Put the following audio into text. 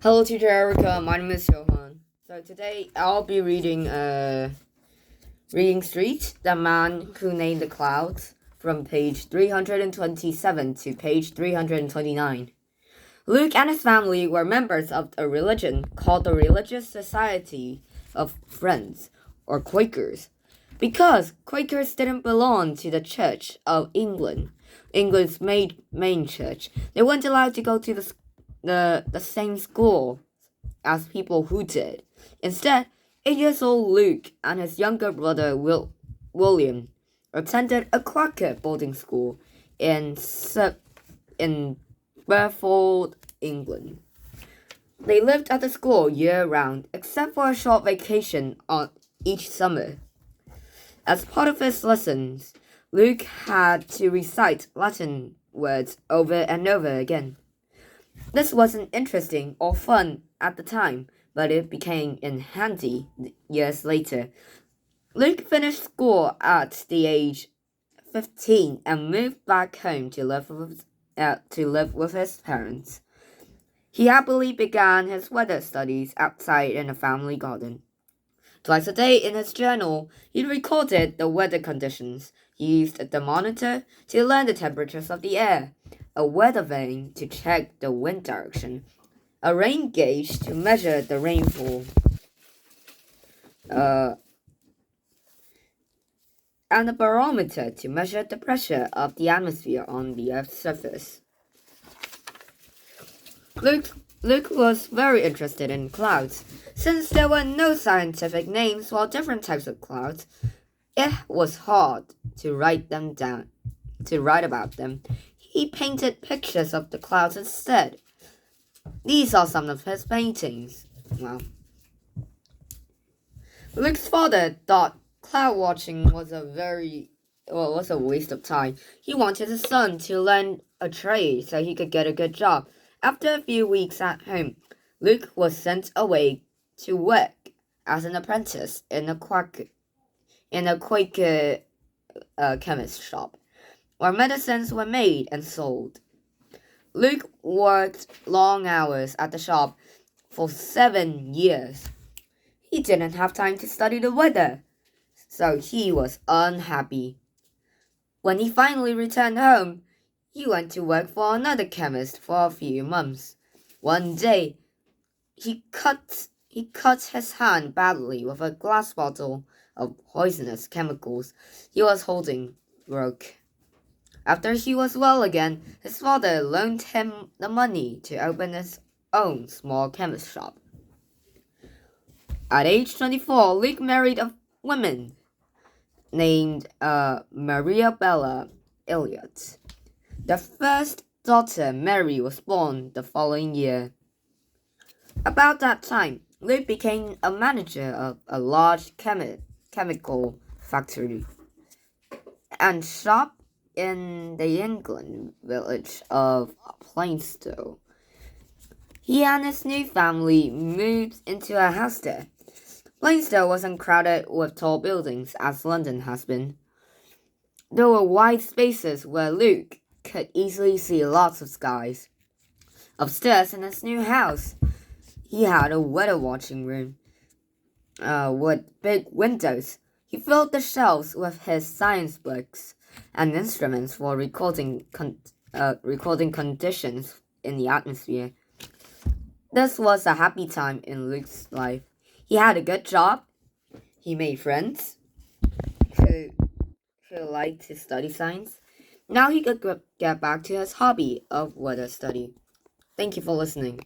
Hello, teacher Erica. My name is Johan. So today I'll be reading Street, the Man Who Named the Clouds, from page 327 to page 329. Luke and his family were members of a religion called the Religious Society of Friends, or Quakers. Because Quakers didn't belong to the Church of England, England's main church, they weren't allowed to go to the same school as people who did. Instead, 8-year-old Luke and his younger brother William attended a Quaker boarding school in Burford, England. They lived at the school year-round, except for a short vacation on each summer. As part of his lessons, Luke had to recite Latin words over and over again. This wasn't interesting or fun at the time, but it became handy years later. Luke finished school at the age 15 and moved back home to live with his parents. He happily began his weather studies outside in the family garden. Twice a day in his journal, he recorded the weather conditions. He used the monitor to learn the temperatures of the air, a weather vane to check the wind direction, a rain gauge to measure the rainfall, and a barometer to measure the pressure of the atmosphere on the Earth's surface. Luke was very interested in clouds. Since there were no scientific names for different types of clouds, it was hard to write about them. He painted pictures of the clouds instead. These are some of his paintings. Luke's father thought cloud watching was a waste of time. He wanted his son to learn a trade so he could get a good job. After a few weeks at home, Luke was sent away to work as an apprentice in a Quaker chemist shop, where medicines were made and sold. Luke worked long hours at the shop for 7 years. He didn't have time to study the weather, so he was unhappy. When he finally returned home, he went to work for another chemist for a few months. One day, he cut his hand badly with a glass bottle of poisonous chemicals he was holding broke. After he was well again, his father loaned him the money to open his own small chemist shop. At age 24, Luke married a woman named Maria Bella Elliot. Their first daughter, Mary, was born the following year. About that time, Luke became a manager of a large chemical factory and shop in the England village of Plaistow. He and his new family moved into a house there. Plaistow wasn't crowded with tall buildings as London has been. There were wide spaces where Luke could easily see lots of skies. Upstairs in his new house, he had a weather watching room with big windows. He filled the shelves with his science books and instruments for recording conditions in the atmosphere. This was a happy time in Luke's life. He had a good job. He made friends who liked to study science. Now he could get back to his hobby of weather study. Thank you for listening.